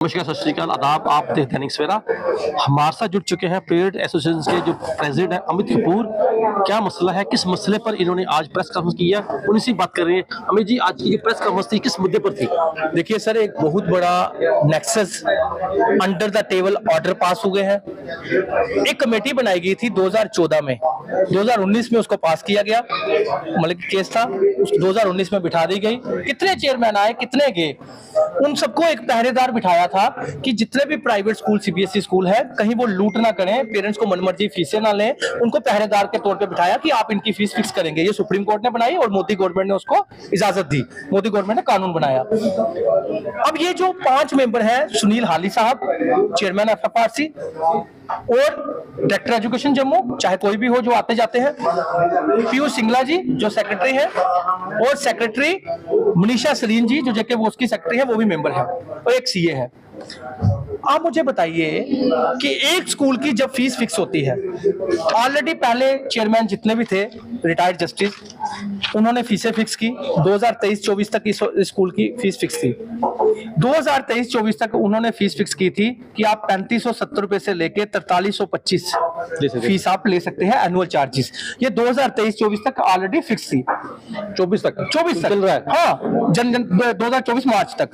नमस्कार, सत श्री अकाल, आदाब। आप दैनिक सवेरा हमारे साथ जुड़ चुके हैं पेरेंट एसोसिएशन के जो प्रेसिडेंट हैं अमित कपूर। क्या मसला है, किस मसले पर इन्होंने आज प्रेस कॉन्फ्रेंस की है, उन्हीं से बात कर रहे हैं। अमित जी, आज की प्रेस कॉन्फ्रेंस थी, किस मुद्दे पर थी? देखिए सर, एक बहुत बड़ा nexus under the table order pass हुए हैं। एक कमेटी बनाई गई थी 2014 में, 2019 में उसको पास किया गया। मतलब केस था, 2019 में बिठा दी गई। कितने चेयरमैन आए, कितने गए, उन सबको एक पहरेदार बिठाया था कि जितने भी प्राइवेट स्कूल, सीबीएसई स्कूल है, कहीं वो लूट ना करें, पेरेंट्स को मनमर्जी फीसें ना लें। उनको पहरेदार के तौर पे बिठाया कि आप इनकी फीस फिक्स करेंगे। ये सुप्रीम कोर्ट ने बनाई और मोदी गवर्नमेंट ने उसको इजाजत दी। मोदी गवर्नमेंट ने कानून बनाया। अब ये जो 5 मेंबर हैं, सुनील हाली साहब चेयरमैन एफएफआरसी, और डायरेक्टर एजुकेशन जम्मू, चाहे कोई भी हो जो आते जाते हैं, पीयूष सिंगला जी जो सेक्रेटरी है, और सेक्रेटरी मनीषा सलीम जी जो जेके बोस की सेक्रेटरी है, वो भी मेंबर है, और एक सीए है। आप मुझे बताइए कि एक स्कूल की जब फीस फिक्स होती है, ऑलरेडी पहले चेयरमैन जितने भी थे रिटायर्ड जस्टिस, उन्होंने फीसें फिक्स की। 2023-24 तक इस स्कूल की फीस फिक्स थी। 2023-24 तक उन्होंने फीस फिक्स की थी कि आप 3570 रुपए से लेके 4325 फीस आप ले सकते हैं, एनुअल चार्जेस। ये 2023-24 तक ऑलरेडी फिक्स थी। 24 तक चल रहा है, हाँ, 2024 मार्च तक।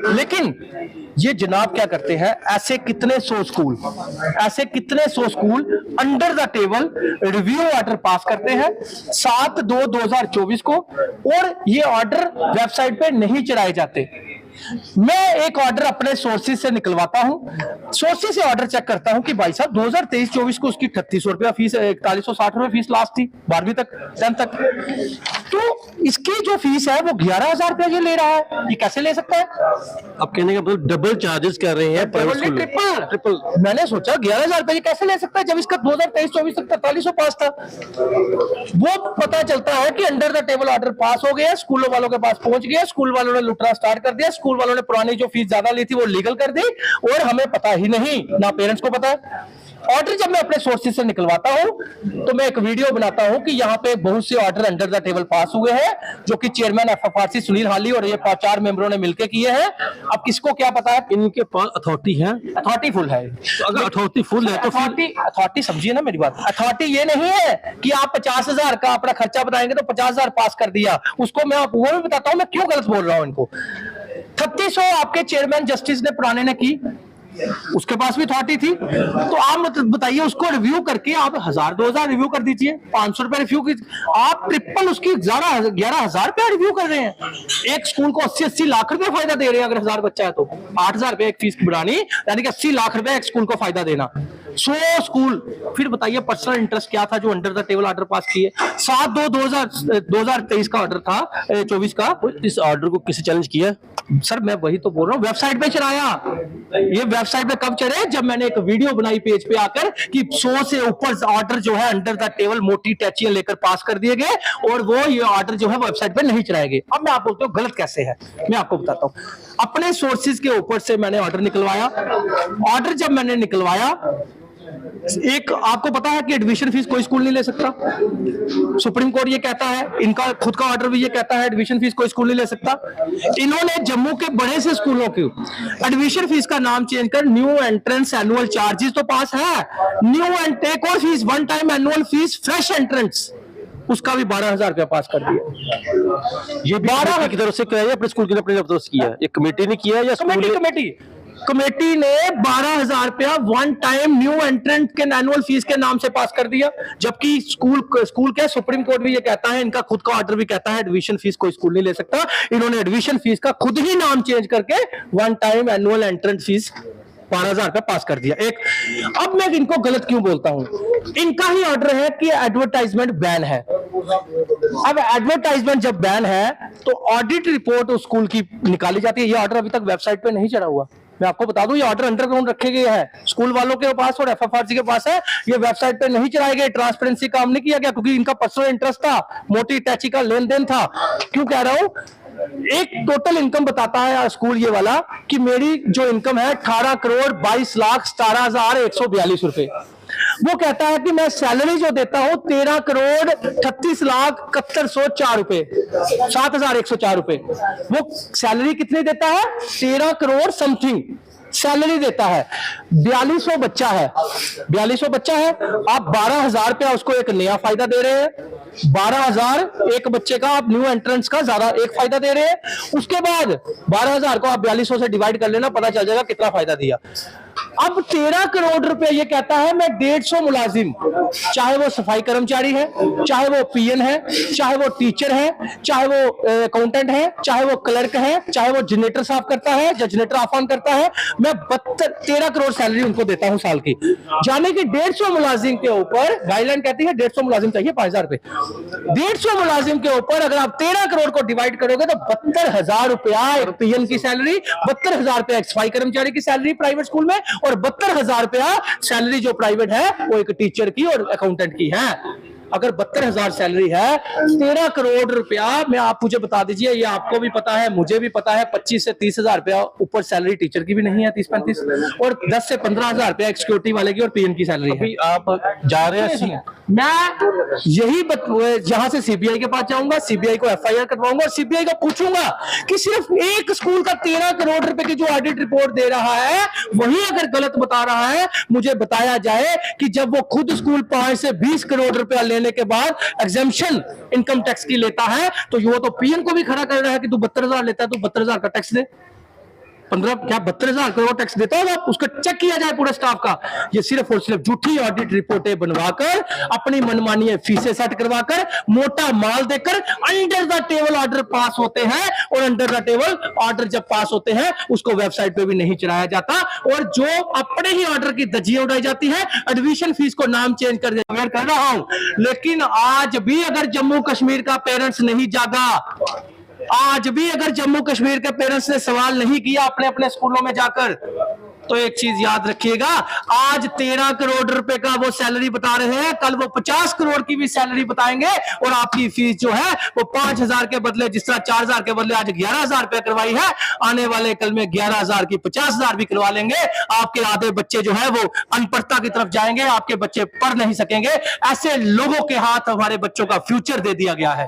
लेकिन ये जनाब क्या करते हैं, ऐसे कितने सौ school under the table review order pass करते हैं 7/2/2024 को, और ये ऑर्डर वेबसाइट पे नहीं चढ़ाए जाते। मैं एक ऑर्डर अपने सोर्सेज से निकलवाता हूं, सोर्सेज से ऑर्डर चेक करता हूं कि भाई साहब 2023-24 को उसकी 3800 रुपया फीस, 4160 रुपया फीस लास्ट थी 12वीं तक, 10th तक। तो इसकी जो फीस है वो 11,000 रुपया ये ले रहा है। ये कैसे ले सकता है? अब कहने का मतलब डबल चार्जेस कर रहे हैं, ट्रिपल। मैंने सोचा 11,000 रुपया ये कैसे ले सकता है जब इसका 2023-24 तक 4305 था। वो पता चलता है कि under the table order pass हो गया, स्कूलों वालों के पास पहुंच गया, स्कूल वालों ने लुटना स्टार्ट कर दिया, स्कूल वालों ने पुरानी जो फीस ज्यादा ली थी वो लीगल कर दी, और हमें पता ही नहीं, ना पेरेंट्स को पता है। ऑर्डर जब मैं अपने सोर्सेज से निकलवाता हूं तो मैं एक वीडियो बनाता हूं कि यहाँ पे बहुत से ऑर्डर अंडर द टेबल पास हुए हैं, जो कि चेयरमैन एफएफआरसी सुनील हाली और ये 4 मेंबरों ने मिलकर किए हैं। अब किसको क्या पता है, इनके पास अथॉरिटी है, अथॉरिटी फुल है। तो अगर अथॉरिटी फुल है तो अथॉरिटी समझिए ना मेरी बात। अथॉरिटी ये नहीं है कि आप 50,000 का अपना खर्चा बताएंगे तो 50,000 पास कर दिया। उसको मैं वो भी बताता हूं मैं क्यों गलत बोल रहा हूं इनको। 3600 आपके चेयरमैन जस्टिस ने पुराने ने की, उसके पास भी अथॉरिटी थी। तो आप बताइए, उसको रिव्यू करके आप 1000-2000 रिव्यू कर दीजिए, 500 रुपए रिव्यू की, आप ट्रिपल उसकी 11,000 रुपया रिव्यू कर रहे हैं। एक स्कूल को 80-80 लाख रुपए फायदा दे रहे हैं। अगर 1000 बच्चा है तो 8,000 रुपए एक फीस बढ़ानी, यानी कि 80 लाख रुपए एक स्कूल को फायदा देना। 100 स्कूल, फिर बताइए पर्सनल इंटरेस्ट क्या था जो under the table order pass किए। 7/2/2023 का ऑर्डर था, 24 का। इस ऑर्डर को किसी चैलेंज किया? सर मैं वही तो बोल रहा हूँ, वेबसाइट पे चढ़ाया। ये वेबसाइट पे कब चढ़े, जब मैंने एक वीडियो बनाई पेज पे आकर कि 100 से ऊपर ऑर्डर जो है अंडर द टेबल मोटी टैचियां लेकर पास कर दिए गए, और वो ये ऑर्डर जो है वेबसाइट पे नहीं चढ़ाए गए। अब मैं आप बोलते हो गलत कैसे है, मैं आपको बताता हूँ। अपने सोर्सेज के ऊपर से मैंने ऑर्डर निकलवाया। ऑर्डर जब मैंने निकलवाया, एक आपको पता है कि एडमिशन फीस कोई स्कूल नहीं ले सकता। सुप्रीम कोर्ट ये कहता है, इनका खुद का ऑर्डर भी ये कहता है एडमिशन फीस कोई स्कूल नहीं ले सकता। इन्होंने जम्मू के बड़े से स्कूलों की एडमिशन फीस का नाम चेंज कर न्यू एंट्रेंस एनुअल चार्जेस तो पास है, न्यू एंड टेक और fees, one time annual fees fresh entrance, उसका भी 12,000 रुपया पास कर दिया। ये 12 की तरफ से किया है, अपने स्कूल की तरफ से किया है, एक कमेटी ने किया है या कमेटी ने 12,000 रुपया वन टाइम न्यू एंट्रेंट के एनुअल फीस के नाम से पास कर दिया। जबकि स्कूल के सुप्रीम कोर्ट भी ये कहता है, इनका खुद का ऑर्डर भी कहता है एडमिशन फीस कोई स्कूल नहीं ले सकता। इन्होंने एडमिशन फीस का खुद ही नाम चेंज करके one time annual entrance fees 12,000 रुपया पास कर दिया। एक, अब मैं इनको गलत क्यों बोलता हूं, इनका ही ऑर्डर है कि एडवर्टाइजमेंट बैन है। अब एडवर्टाइजमेंट जब बैन है तो ऑडिट रिपोर्ट उस स्कूल की निकाली जाती है। ये ऑर्डर अभी तक वेबसाइट पे नहीं चढ़ा हुआ। मैं आपको बता दूं, ये ऑर्डर अंडरग्राउंड रखे गए हैं, स्कूल वालों के पास और एफएफआरसी के पास है। ये वेबसाइट पे नहीं चढ़ाए गए, ट्रांसपेरेंसी काम नहीं किया गया, क्योंकि इनका पर्सनल इंटरेस्ट था, मोटी टैची का लेन देन था। क्यों कह रहा हूं, एक टोटल इनकम बताता है स्कूल ये वाला कि मेरी जो इनकम है 18,22,17,142 रुपए। वो कहता है कि मैं सैलरी जो देता हूं 13,38,71,4 रुपए, 7,104 रुपए। वो सैलरी कितनी देता है? 13 करोड़ समथिंग। सैलरी देता है। 4200 बच्चा है, 4200 बच्चा है, आप 12,000 रुपया उसको एक नया फायदा दे रहे हैं। 12,000 एक बच्चे का आप न्यू एंट्रेंस का ज्यादा एक फायदा दे रहे हैं। उसके बाद 12,000 को आप 4200 से डिवाइड कर लेना, पता चल जाएगा कितना फायदा दिया। अब 13 करोड़ रुपए ये कहता है मैं 150 मुलाजिम, चाहे वो सफाई कर्मचारी है, चाहे वो पीएन है, चाहे वो टीचर है, चाहे वो अकाउंटेंट है, चाहे वो क्लर्क है, चाहे वो जनरेटर साफ करता है, जनरेटर ऑफ ऑन करता है, मैं 13 करोड़ सैलरी उनको देता हूं साल की। जाने की 150 मुलाजिम के ऊपर गाइडलाइन कहती है 150 मुलाजिम चाहिए 5,000 रुपए। 150 मुलाजिम के ऊपर अगर आप 13 करोड़ को डिवाइड करोगे तो 72,000 रुपया एक पीएन की सैलरी, 72,000 रुपया एक सफाई कर्मचारी की सैलरी प्राइवेट स्कूल में, और 72,000 रुपया सैलरी जो प्राइवेट है वो एक टीचर की और अकाउंटेंट की है। अगर 72,000 सैलरी है, 13 करोड़ रुपया में आप मुझे बता दीजिए, ये आपको भी पता है मुझे भी पता है, 25 से 30,000 रुपया ऊपर सैलरी टीचर की भी नहीं है, 30-35, और 10 से 15,000 रुपया एक सिक्योरिटी वाले की और पीएन की सैलरी है। आप जा रहे हैं, मैं यही जहां से सीबीआई के पास जाऊंगा, सीबीआई को एफआईआर करवाऊंगा और सीबीआई को पूछूंगा कि सिर्फ एक स्कूल का 13 करोड़ रुपए की जो ऑडिट रिपोर्ट दे रहा है वही अगर गलत बता रहा है, मुझे बताया जाए कि जब वो खुद स्कूल 5 से 20 करोड़ रुपया लेने के बाद एग्जेम्पशन इनकम टैक्स की लेता है, तो वो तो पीएन को भी खड़ा कर रहा है कि तू 72,000 लेता है, तू 72,000 का टैक्स दे। 72,000 करोड़ टैक्स देता है आप, उसका चेक किया जाए पूरे स्टाफ का। ये सिर्फ और सिर्फ झूठी ऑडिट रिपोर्टें बनवाकर, अपनी मनमानी फीसें सेट करवाकर, मोटा माल देकर under the table order pass होते हैं, और अंडर द टेबल ऑर्डर जब पास होते हैं उसको वेबसाइट पे भी नहीं चढ़ाया जाता, और जो अपने ही ऑर्डर की धज्जियां उड़ाई जाती है, एडमिशन फीस को नाम चेंज कर रहा हूं। लेकिन आज भी अगर जम्मू कश्मीर का पेरेंट्स नहीं जागा, आज भी अगर जम्मू कश्मीर के पेरेंट्स ने सवाल नहीं किया अपने अपने स्कूलों में जाकर, तो एक चीज याद रखिएगा, आज 13 करोड़ रुपए का वो सैलरी बता रहे हैं, कल वो 50 करोड़ की भी सैलरी बताएंगे, और आपकी फीस जो है वो 5,000 के बदले, जिस तरह 4,000 के बदले आज 11,000 रुपए करवाई है, आने वाले कल में 11,000 की 50,000 भी करवा लेंगे। आपके आधे बच्चे जो है वो अनपढ़ता की तरफ जाएंगे, आपके बच्चे पढ़ नहीं सकेंगे। ऐसे लोगों के हाथ हमारे बच्चों का फ्यूचर दे दिया गया है।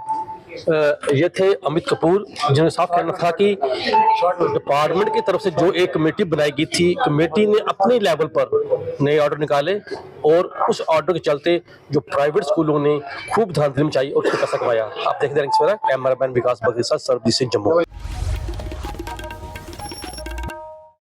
ये थे अमित कपूर, जिन्होंने साफ कहना था कि डिपार्टमेंट की तरफ से जो एक कमेटी बनाई गई थी, कमेटी ने अपने लेवल पर नए ऑर्डर निकाले, और उस ऑर्डर के चलते जो प्राइवेट स्कूलों ने खूब धांधली मचाई और उसको पैसा कमाया। आप देखते रहेंगे कैमरामैन विकास बघेल के साथ सरबजीत सिंह, जम्मू।